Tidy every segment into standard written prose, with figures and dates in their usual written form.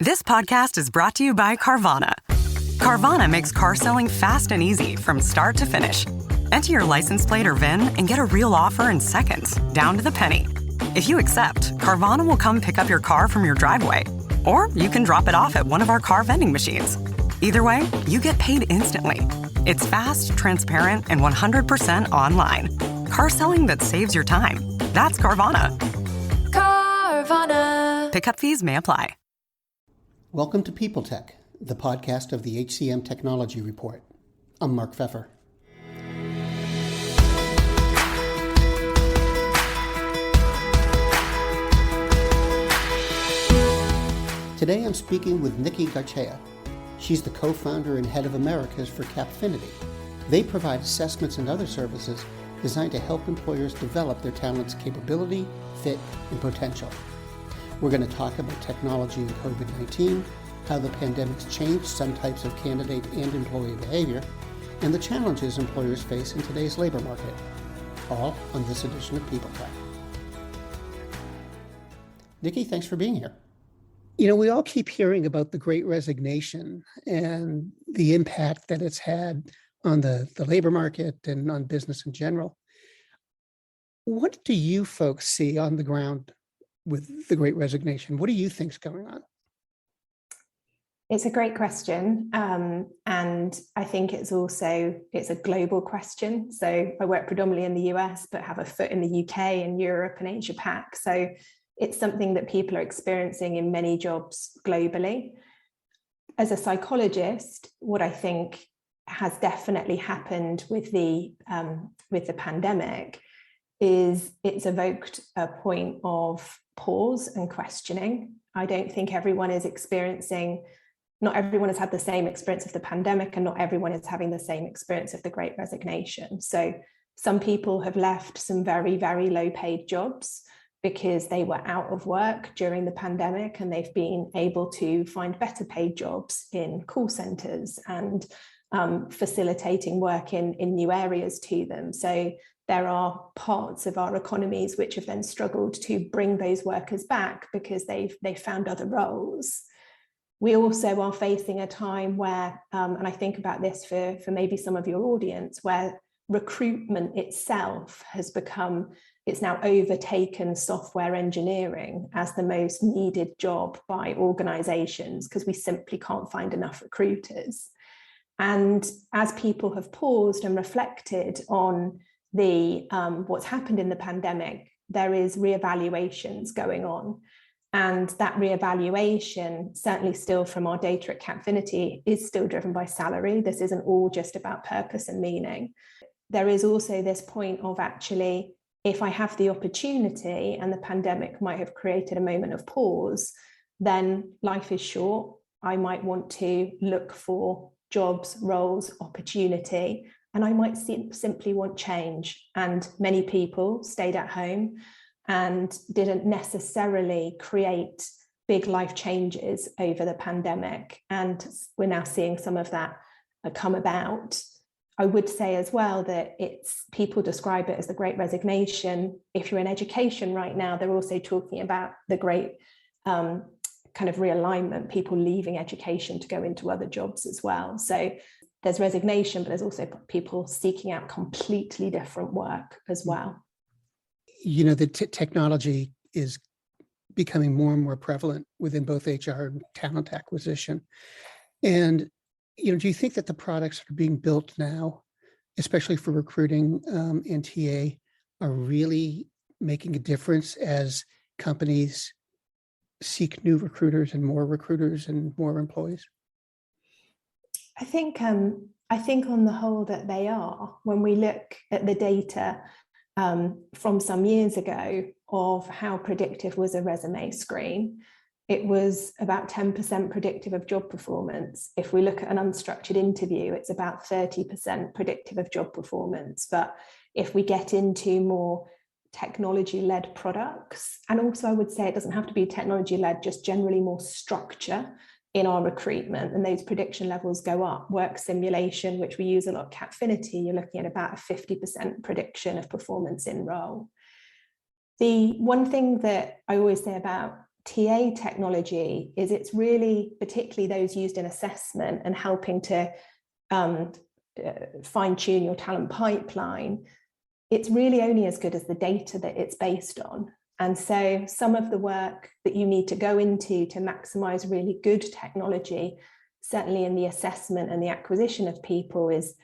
This podcast is brought to you by Carvana. Carvana makes car selling fast and easy from start to finish. Enter your license plate or VIN and get a real offer in seconds, down to the penny. If you accept, Carvana will come pick up your car from your driveway. Or you can drop it off at one of our car vending machines. Either way, you get paid instantly. It's fast, transparent, and 100% online. Car selling that saves your time. That's Carvana. Carvana. Pickup fees may apply. Welcome to People Tech, the podcast of the HCM Technology Report. I'm Mark Pfeffer. Today I'm speaking with Nicky Garcea. She's the co-founder and head of Americas for Cappfinity. They provide assessments and other services designed to help employers develop their talent's capability, fit, and potential. We're going to talk about technology and COVID-19, how the pandemic's changed some types of candidate and employee behavior, and the challenges employers face in today's labor market. All on this edition of People Tech. Nicky, thanks for being here. You know, we all keep hearing about the Great Resignation and the impact that it's had on the labor market and on business in general. What do you folks see on the ground with the Great Resignation? What do you think's going on? It's a great question. And I think it's a global question. So I work predominantly in the US, but have a foot in the UK and Europe and Asia Pac. So it's something that people are experiencing in many jobs globally. As a psychologist, what I think has definitely happened with the pandemic is it's evoked a point of pause and questioning. I don't think not everyone has had the same experience of the pandemic, and not everyone is having the same experience of the Great Resignation. So some people have left some very, very low paid jobs because they were out of work during the pandemic, and they've been able to find better paid jobs in call centers and facilitating work in new areas to them. So there are parts of our economies which have then struggled to bring those workers back because they've found other roles. We also are facing a time where, and I think about this for maybe some of your audience, where recruitment itself it's now overtaken software engineering as the most needed job by organizations because we simply can't find enough recruiters. And as people have paused and reflected on what's happened in the pandemic, there is reevaluations going on. And that reevaluation, certainly still from our data at Cappfinity, is still driven by salary. This isn't all just about purpose and meaning. There is also this point of actually, if I have the opportunity, and the pandemic might have created a moment of pause, then life is short. I might want to look for jobs, roles, opportunity, and I might simply want change. And many people stayed at home and didn't necessarily create big life changes over the pandemic. And we're now seeing some of that come about. I would say as well that people describe it as the Great Resignation. If you're in education right now, they're also talking about the great kind of realignment, people leaving education to go into other jobs as well. So there's resignation, but there's also people seeking out completely different work as well. You know, the technology is becoming more and more prevalent within both HR and talent acquisition. And, you know, do you think that the products that are being built now, especially for recruiting and TA, are really making a difference as companies seek new recruiters and more employees? I think on the whole that they are. When we look at the data from some years ago of how predictive was a resume screen, it was about 10% predictive of job performance. If we look at an unstructured interview, it's about 30% predictive of job performance. But if we get into more technology-led products, and also I would say it doesn't have to be technology-led, just generally more structure in our recruitment, and those prediction levels go up. Work simulation, which we use a lot, Cappfinity, you're looking at about a 50% prediction of performance in role. The one thing that I always say about TA technology is it's really, particularly those used in assessment and helping to fine tune your talent pipeline, it's really only as good as the data that it's based on. And so some of the work that you need to go into to maximize really good technology, certainly in the assessment and the acquisition of people, is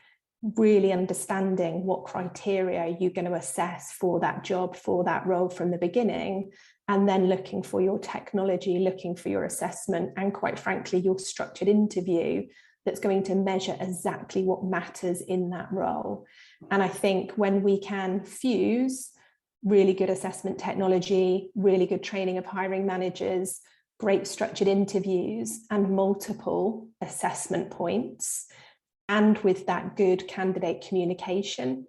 really understanding what criteria you're going to assess for that job, for that role from the beginning, and then looking for your technology, looking for your assessment, and quite frankly, your structured interview that's going to measure exactly what matters in that role. And I think when we can fuse really good assessment technology, really good training of hiring managers, great structured interviews, and multiple assessment points, and with that good candidate communication,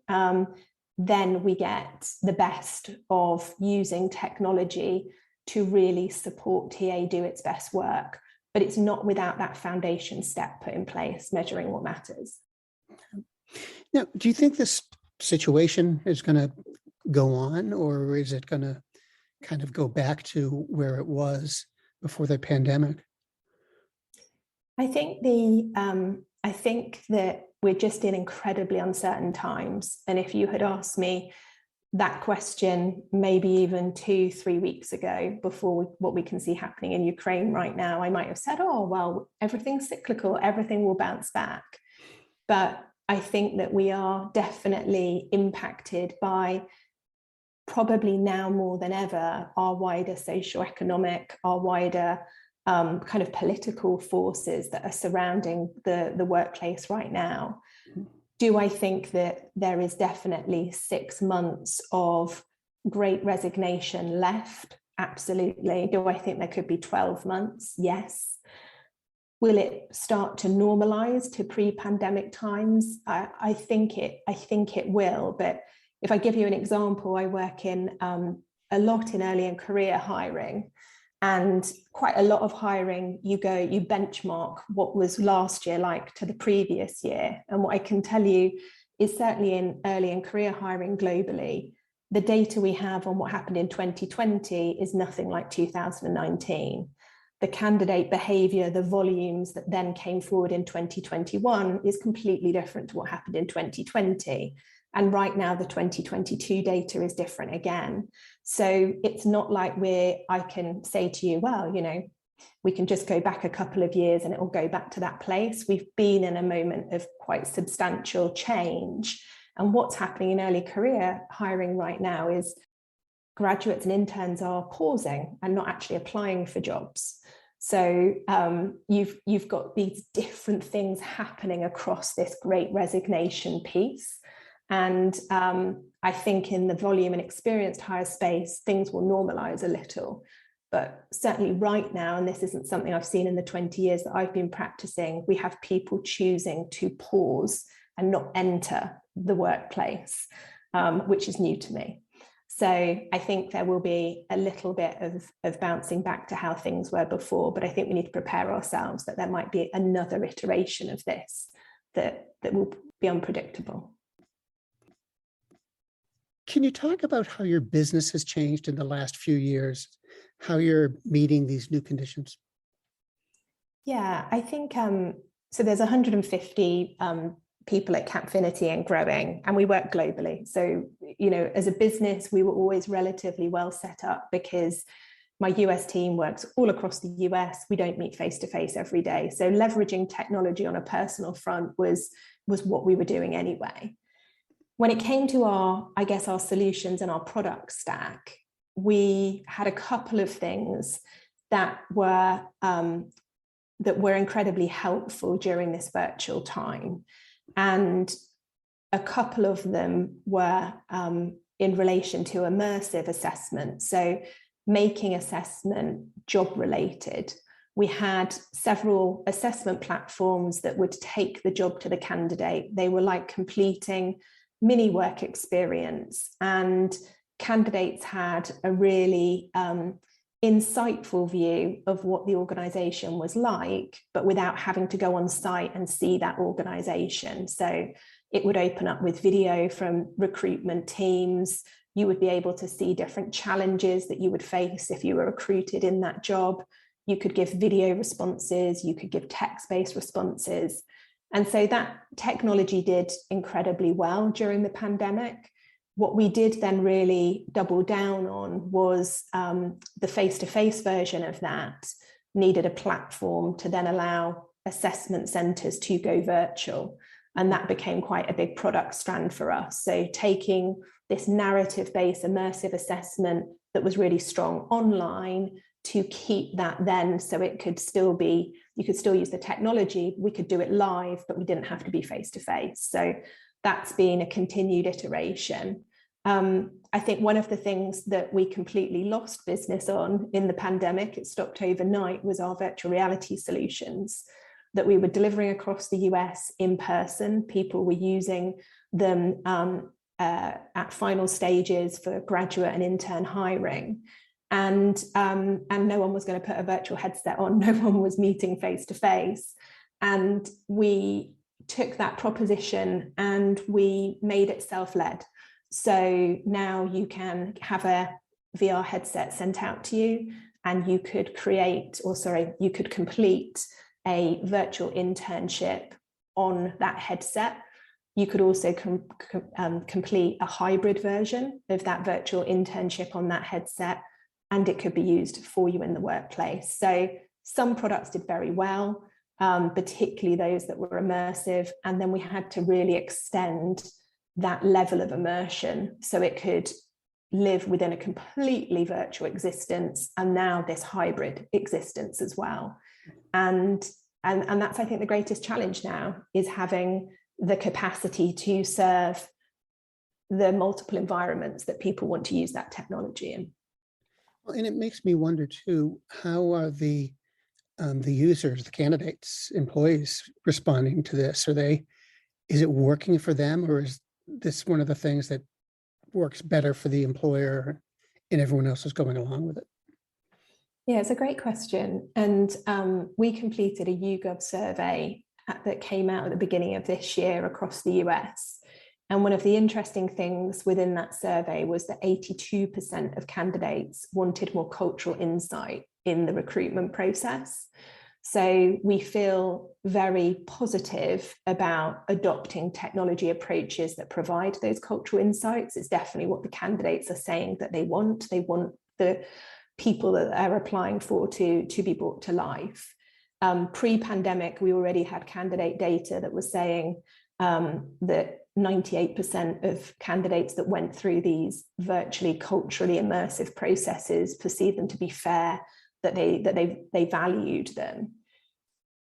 then we get the best of using technology to really support TA do its best work. But it's not without that foundation step put in place, measuring what matters. Now, do you think this situation is going to go on, or is it going to kind of go back to where it was before the pandemic? I think that we're just in incredibly uncertain times. And if you had asked me that question maybe even 2-3 weeks ago, before what we can see happening in Ukraine right now, I might have said, oh, well, everything's cyclical, everything will bounce back. But I think that we are definitely impacted by, probably now more than ever, our wider socioeconomic, our wider kind of political forces that are surrounding the workplace right now. Do I think that there is definitely 6 months of great resignation left? Absolutely. Do I think there could be 12 months? Yes. Will it start to normalize to pre-pandemic times? I think it will. But if I give you an example, I work in a lot in early and career hiring. And quite a lot of hiring, you benchmark what was last year like to the previous year. And what I can tell you is certainly in early and career hiring globally, the data we have on what happened in 2020 is nothing like 2019. The candidate behavior, the volumes that then came forward in 2021 is completely different to what happened in 2020. And right now, the 2022 data is different again. So it's not like I can say to you, well, we can just go back a couple of years and it will go back to that place. We've been in a moment of quite substantial change. And what's happening in early career hiring right now is graduates and interns are pausing and not actually applying for jobs. So you've got these different things happening across this great resignation piece. And I think in the volume and experienced hire space, things will normalize a little. But certainly right now, and this isn't something I've seen in the 20 years that I've been practicing, we have people choosing to pause and not enter the workplace, which is new to me. So I think there will be a little bit of bouncing back to how things were before, but I think we need to prepare ourselves that there might be another iteration of this that will be unpredictable. Can you talk about how your business has changed in the last few years, how you're meeting these new conditions? Yeah, I think, so there's 150 people at Cappfinity and growing, and we work globally. So, as a business, we were always relatively well set up because my US team works all across the US. We don't meet face-to-face every day. So leveraging technology on a personal front was what we were doing anyway. When it came to our solutions and our product stack, we had a couple of things that were incredibly helpful during this virtual time. And a couple of them were in relation to immersive assessment. So making assessment job related. We had several assessment platforms that would take the job to the candidate. They were like completing mini work experience, and candidates had a really insightful view of what the organization was like, but without having to go on site and see that organization. So It would open up with video from recruitment teams. You would be able to see different challenges that you would face if you were recruited in that job. You could give video responses, you could give text-based responses. And so that technology did incredibly well during the pandemic. What we did then really double down on was the face-to-face version of that needed a platform to then allow assessment centres to go virtual. And that became quite a big product strand for us. So taking this narrative-based immersive assessment that was really strong online to keep that then so it could still be, you could still use the technology, we could do it live, but we didn't have to be face-to-face. So that's been a continued iteration. I think one of the things that we completely lost business on in the pandemic, it stopped overnight, was our virtual reality solutions that we were delivering across the US in person. People were using them at final stages for graduate and intern hiring. And no one was going to put a virtual headset on, no one was meeting face to face. And we took that proposition and we made it self-led. So now you can have a VR headset sent out to you and you could you could complete a virtual internship on that headset. You could also complete a hybrid version of that virtual internship on that headset, and it could be used for you in the workplace. So some products did very well, particularly those that were immersive. And then we had to really extend that level of immersion so it could live within a completely virtual existence, and now this hybrid existence as well. And that's, I think, the greatest challenge now, is having the capacity to serve the multiple environments that people want to use that technology in. Well, and it makes me wonder too, how are the users, the candidates, employees responding to this? Is it working for them, or is this one of the things that works better for the employer and everyone else is going along with it? Yeah, it's a great question. And we completed a YouGov survey that came out at the beginning of this year across the US. And one of the interesting things within that survey was that 82% of candidates wanted more cultural insight in the recruitment process. So we feel very positive about adopting technology approaches that provide those cultural insights. It's definitely what the candidates are saying that they want. They want the people that they're applying for to be brought to life. Pre-pandemic, we already had candidate data that was saying that 98% of candidates that went through these virtually culturally immersive processes perceived them to be fair, that they valued them.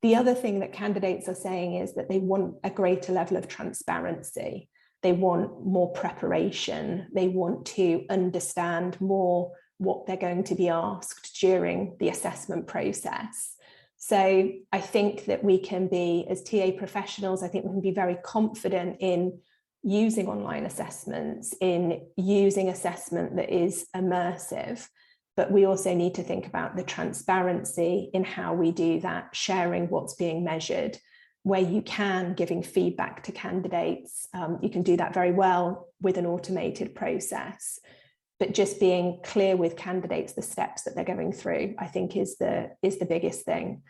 The other thing that candidates are saying is that they want a greater level of transparency. They want more preparation. They want to understand more what they're going to be asked during the assessment process. So I think that we can be, as TA professionals, I think we can be very confident in using online assessments, in using assessment that is immersive. But we also need to think about the transparency in how we do that, sharing what's being measured, where you can, giving feedback to candidates. You can do that very well with an automated process, but just being clear with candidates the steps that they're going through, I think is the biggest thing.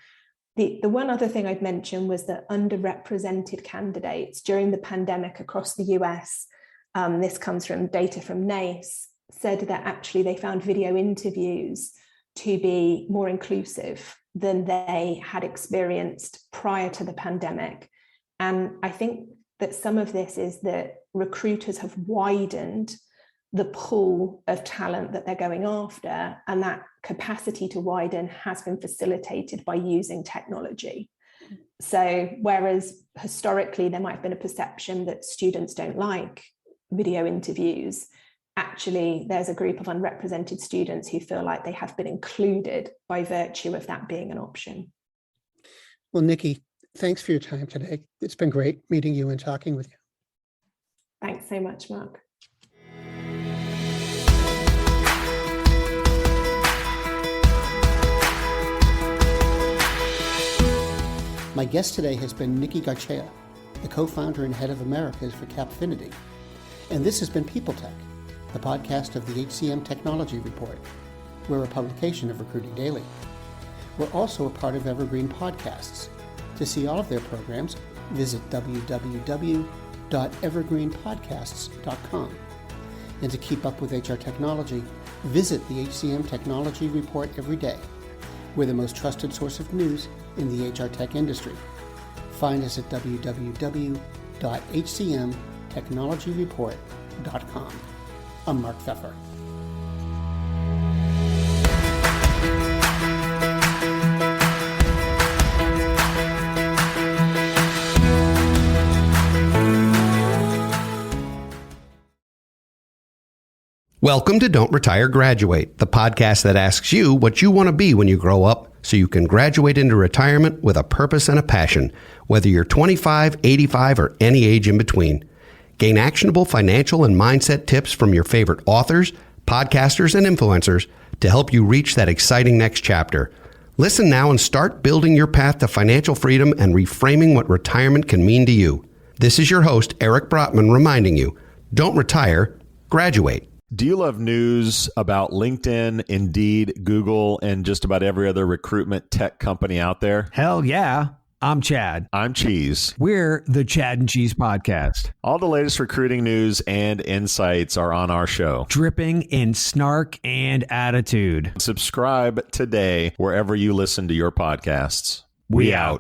The one other thing I'd mention was that underrepresented candidates during the pandemic across the US, this comes from data from NACE, said that actually they found video interviews to be more inclusive than they had experienced prior to the pandemic. And I think that some of this is that recruiters have widened the pool of talent that they're going after, and that capacity to widen has been facilitated by using technology. So whereas historically there might have been a perception that students don't like video interviews, actually there's a group of unrepresented students who feel like they have been included by virtue of that being an option. Well, Nicky, thanks for your time today. It's been great meeting you and talking with you. Thanks so much, Mark. My guest today has been Nicky Garcea. the co-founder and head of Americas for Cappfinity. And this has been People Tech, the podcast of the HCM Technology Report. We're a publication of Recruiting Daily. We're also a part of Evergreen Podcasts. To see all of their programs, visit www.evergreenpodcasts.com. And to keep up with HR technology, visit the HCM Technology Report every day. We're the most trusted source of news in the HR tech industry. Find us at www.hcmtechnologyreport.com. I'm Mark Pfeffer. Welcome to Don't Retire, Graduate, the podcast that asks you what you want to be when you grow up so you can graduate into retirement with a purpose and a passion, whether you're 25, 85, or any age in between. Gain actionable financial and mindset tips from your favorite authors, podcasters, and influencers to help you reach that exciting next chapter. Listen now and start building your path to financial freedom and reframing what retirement can mean to you. This is your host, Eric Brotman, reminding you, don't retire, graduate. Do you love news about LinkedIn, Indeed, Google, and just about every other recruitment tech company out there? Hell yeah. I'm Chad. I'm Cheese. We're the Chad and Cheese Podcast. All the latest recruiting news and insights are on our show. Dripping in snark and attitude. Subscribe today wherever you listen to your podcasts. We out.